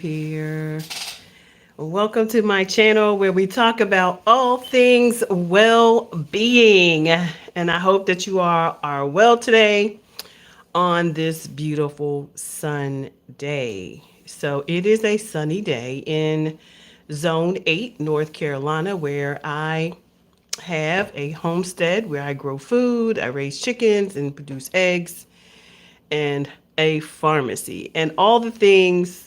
Here. Welcome to my channel where we talk about all things well-being. And I hope that you are well today on this beautiful sun day. So it is a sunny day in Zone 8, North Carolina, where I have a homestead where I grow food, I raise chickens and produce eggs, and a pharmacy, and all the things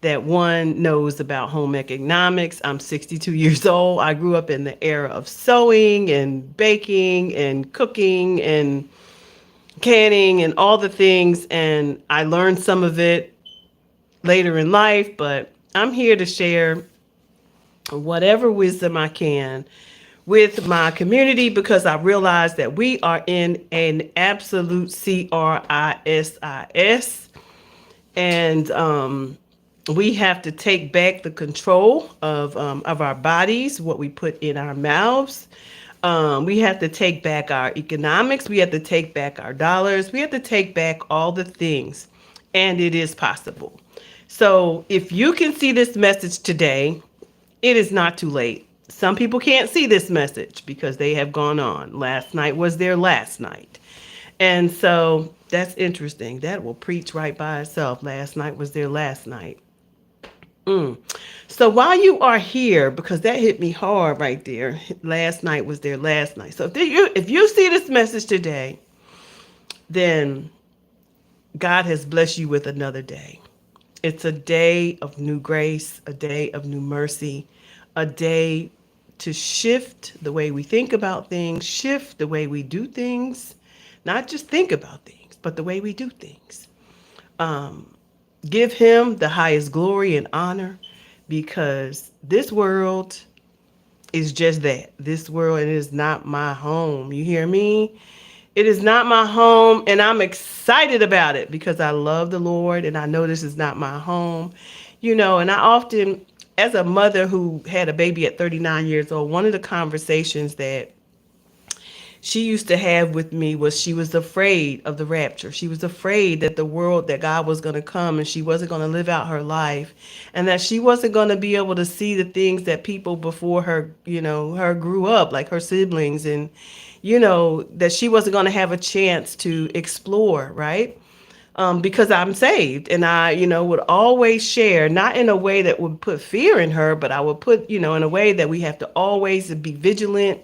that one knows about home economics. I'm 62 years old. I grew up in the era of sewing and baking and cooking and canning and all the things. And I learned some of it later in life, but I'm here to share whatever wisdom I can with my community because I realize that we are in an absolute crisis, and we have to take back the control of our bodies, what we put in our mouths. We have to take back our economics. We have to take back our dollars. We have to take back all the things, and it is possible. So if you can see this message today, it is not too late. Some people can't see this message because they have gone on. Last night was their last night. And so that's interesting. That will preach right by itself. Last night was their last night. So while you are here, because that hit me hard right there, last night was their last night. So if you see this message today, then God has blessed you with another day. It's a day of new grace, a day of new mercy, a day to shift the way we think about things, shift the way we do things, not just think about things, but the way we do things. Give him the highest glory and honor because this world is just that. This world, it is not my home. You hear me? It is not my home, and I'm excited about it because I love the Lord and I know this is not my home. And I often, as a mother who had a baby at 39 years old, one of the conversations that she used to have with me was she was afraid of the rapture. She was afraid that that God was going to come and she wasn't going to live out her life and that she wasn't going to be able to see the things that people before her, her grew up, like her siblings, and, that she wasn't going to have a chance to explore, right? Because I'm saved and I, would always share, not in a way that would put fear in her, but I would put, in a way that we have to always be vigilant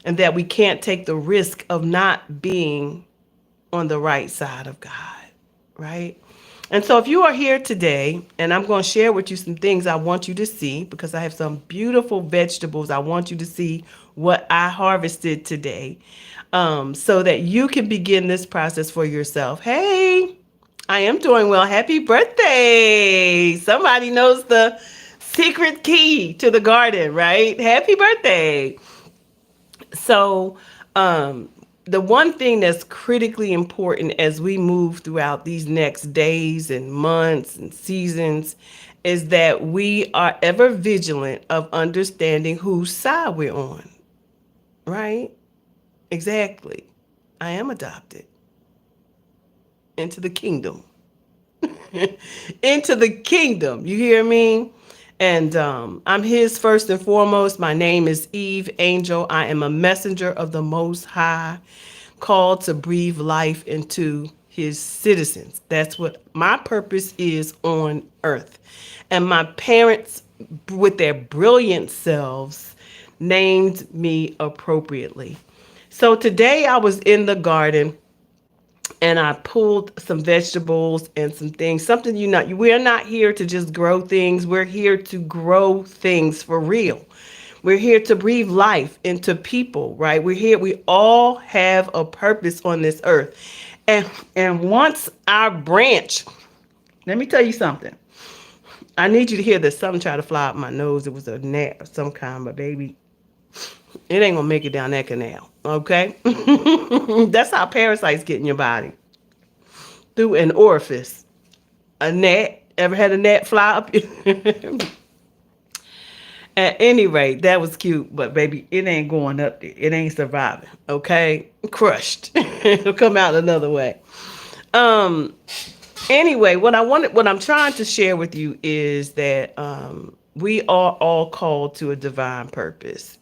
and that we can't take the risk of not being on the right side of God, right? And so if you are here today, and I'm going to share with you some things I want you to see because I have some beautiful vegetables. I want you to see what I harvested today so that you can begin this process for yourself. Hey, I am doing well. Happy birthday. Somebody knows the secret key to the garden, right? Happy birthday. So, the one thing that's critically important as we move throughout these next days and months and seasons is that we are ever vigilant of understanding whose side we're on, right? Exactly. I am adopted into the kingdom. Into the kingdom. You hear me? And I'm his first and foremost. My name is Eve Angel. I am a messenger of the Most High, called to breathe life into his citizens. That's what my purpose is on earth. And my parents, with their brilliant selves, named me appropriately. So today I was in the garden and I pulled some vegetables and some things. We're not here to just grow things. We're here to grow things for real. We're here to breathe life into people, right? We all have a purpose on this earth. And once our branch, let me tell you something. I need you to hear this. Something tried to fly up my nose. It was a gnat of some kind, but baby, it ain't gonna make it down that canal. Okay? That's how parasites get in your body. Through an orifice. A gnat. Ever had a gnat fly up? At any rate, that was cute, but baby, it ain't going up there. It ain't surviving. Okay? Crushed. It'll come out another way. Um, Anyway, what I'm trying to share with you is that we are all called to a divine purpose,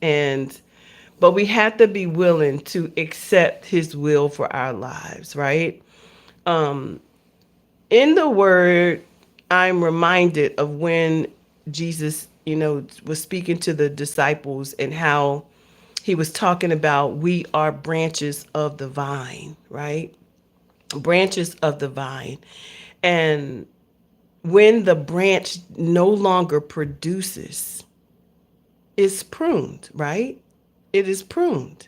but we have to be willing to accept His will for our lives, right? In the Word, I'm reminded of when Jesus, was speaking to the disciples and how He was talking about we are branches of the vine, right? Branches of the vine. And when the branch no longer produces, it's pruned, right? It is pruned.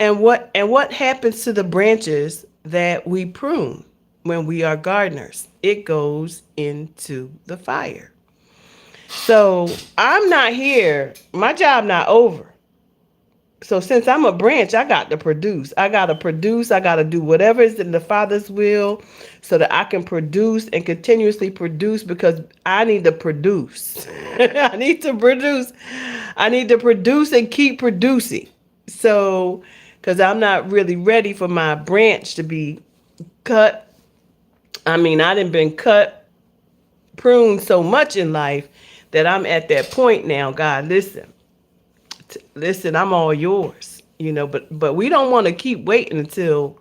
And what happens to the branches that we prune when we are gardeners? It goes into the fire. So I'm not here. My job not over. So since I'm a branch, I got to produce. I got to do whatever is in the Father's will so that I can produce and continuously produce, because I need to produce. I need to produce. I need to produce and keep producing. So, because I'm not really ready for my branch to be cut. I mean, I done been cut, pruned so much in life that I'm at that point now. God, listen, I'm all yours, but we don't want to keep waiting until,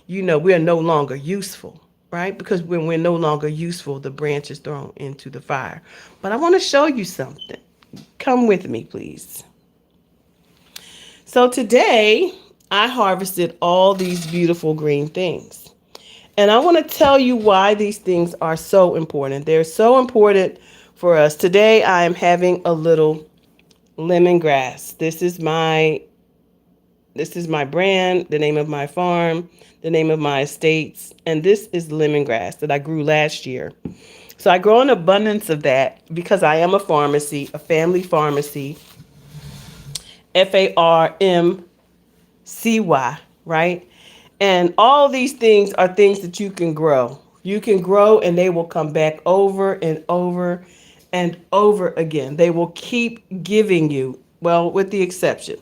we're no longer useful, right? Because when we're no longer useful, the branch is thrown into the fire. But I want to show you something. Come with me, please. So today, I harvested all these beautiful green things. And I want to tell you why these things are so important. They're so important for us. Today, I am having a little lemongrass. This is my brand, the name of my farm, the name of my estates, and this is lemongrass that I grew last year. So I grow an abundance of that because I am a pharmacy, a family pharmacy, FARMCY, right? And all these things are things that you can grow. You can grow and they will come back over and over and over again. They will keep giving you, well, with the exception.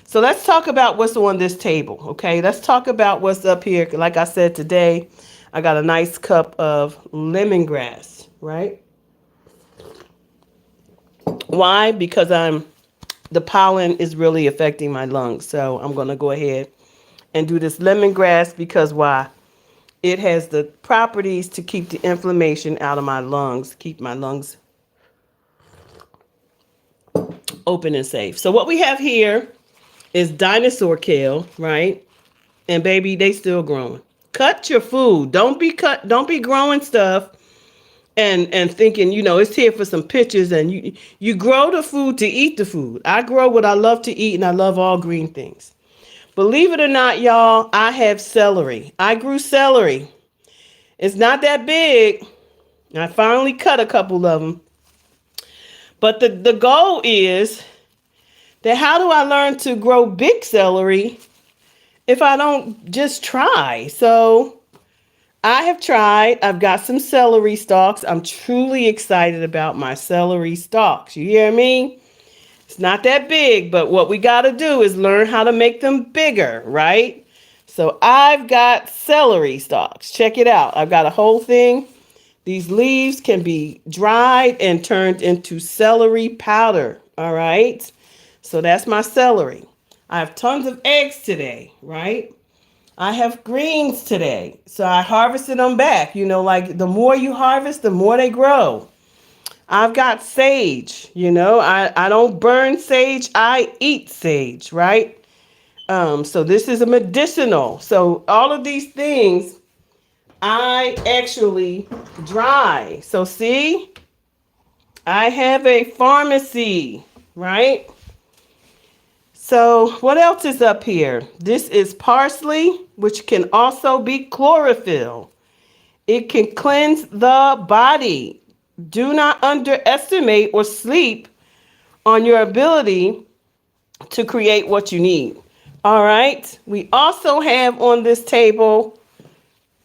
So let's talk about what's on this table, okay? Let's talk about what's up here. Like I said today, I got a nice cup of lemongrass, right? Why? Because the pollen is really affecting my lungs. So I'm going to go ahead and do this lemongrass because why? It has the properties to keep the inflammation out of my lungs, keep my lungs open and safe. So what we have here is dinosaur kale, right? And baby, they still growing. Cut your food. Don't be growing stuff and thinking, it's here for some pictures, and you grow the food to eat the food. I grow what I love to eat, and I love all green things. Believe it or not, y'all, I have celery. I grew celery. It's not that big. I finally cut a couple of them. But the goal is that how do I learn to grow big celery if I don't just try? So I have tried. I've got some celery stalks. I'm truly excited about my celery stalks. You hear me? It's not that big, but what we got to do is learn how to make them bigger, right? So I've got celery stalks. Check it out. I've got a whole thing. These leaves can be dried and turned into celery powder, all right? So that's my celery. I have tons of eggs today, right? I have greens today. So I harvested them back. Like the more you harvest, the more they grow. I've got sage, I don't burn sage, I eat sage, right? So this is a medicinal. So all of these things I actually dry. So see, I have a pharmacy, right? So what else is up here? This is parsley, which can also be chlorophyll. It can cleanse the body. Do not underestimate or sleep on your ability to create what you need. All right. We also have on this table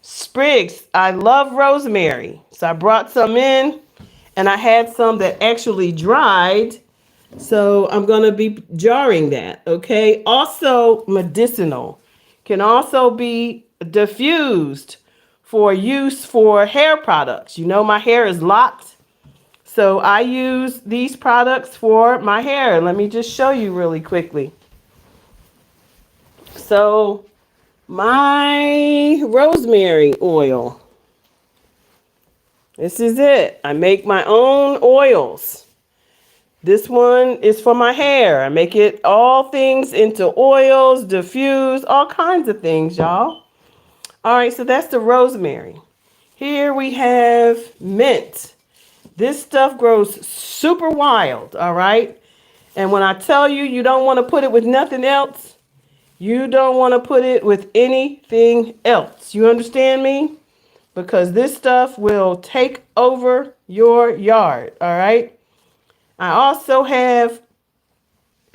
sprigs. I love rosemary. So I brought some in and I had some that actually dried. So I'm going to be jarring that. Okay. Also medicinal. Can also be diffused for use for hair products. You know, my hair is locked. So I use these products for my hair. Let me just show you really quickly. So my rosemary oil. This is it. I make my own oils. This one is for my hair. I make it all things into oils, diffuse, all kinds of things, y'all. All right, so that's the rosemary. Here we have mint. This stuff grows super wild, all right? And when I tell you, you don't want to put it with nothing else, you don't want to put it with anything else. You understand me? Because this stuff will take over your yard, all right? I also have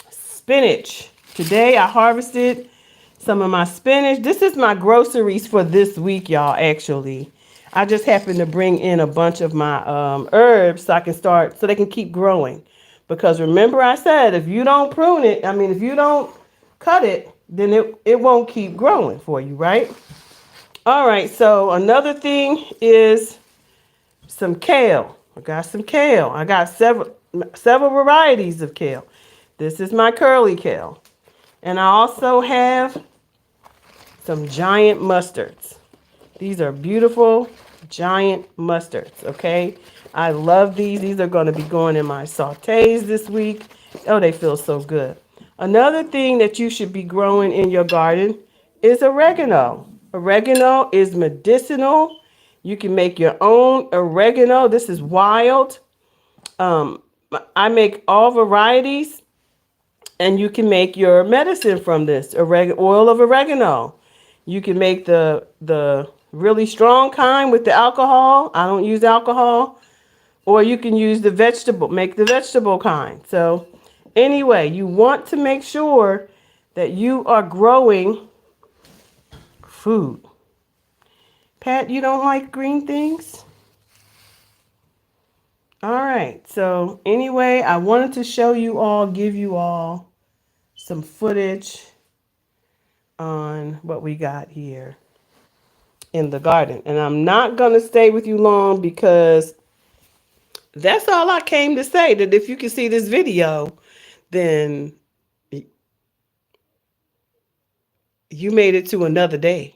spinach. Today I harvested some of my spinach. This is my groceries for this week, y'all, actually. I just happened to bring in a bunch of my herbs so I can start, so they can keep growing. Because remember I said, if you don't prune it, if you don't cut it, then it won't keep growing for you, right? All right, so another thing is some kale. I got some kale. I got several varieties of kale. This is my curly kale. And I also have some giant mustards. These are beautiful giant mustards, okay? I love these. These are going to be going in my sautés this week. Oh, they feel so good. Another thing that you should be growing in your garden is oregano. Oregano is medicinal. You can make your own oregano. This is wild. I make all varieties, and you can make your medicine from this oil of oregano. You can make the really strong kind with the alcohol. I don't use alcohol. Or you can use make the vegetable kind. So anyway, you want to make sure that you are growing food. Pat, you don't like green things? All right. So anyway, I wanted to give you all some footage on what we got here in the garden. And I'm not going to stay with you long because that's all I came to say, that if you can see this video, then you made it to another day.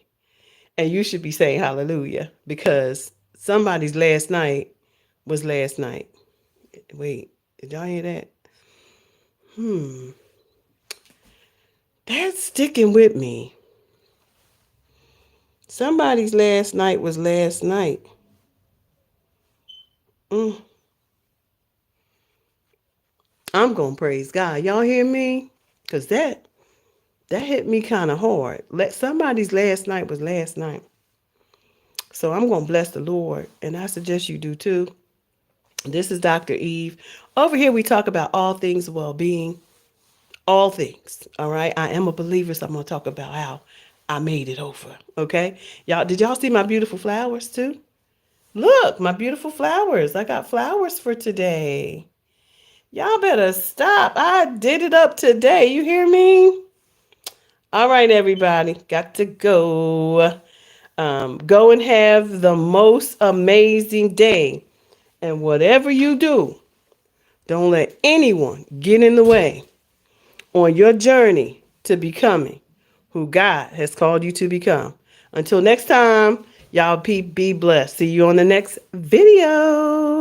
And you should be saying hallelujah, because somebody's last night was last night. Wait, did y'all hear that? That's sticking with me. Somebody's last night was last night. I'm going to praise God. Y'all hear me? Because that hit me kind of hard. Somebody's last night was last night. So I'm going to bless the Lord, and I suggest you do too. This is Dr. Eve. Over here we talk about all things well-being. All things, all right? I am a believer, so I'm going to talk about how I made it over, okay? Did y'all see my beautiful flowers too? Look, my beautiful flowers. I got flowers for today. Y'all better stop. I did it up today. You hear me? All right, everybody. Got to go. Go and have the most amazing day. And whatever you do, don't let anyone get in the way on your journey to becoming who God has called you to become. Until next time, y'all be blessed. See you on the next video.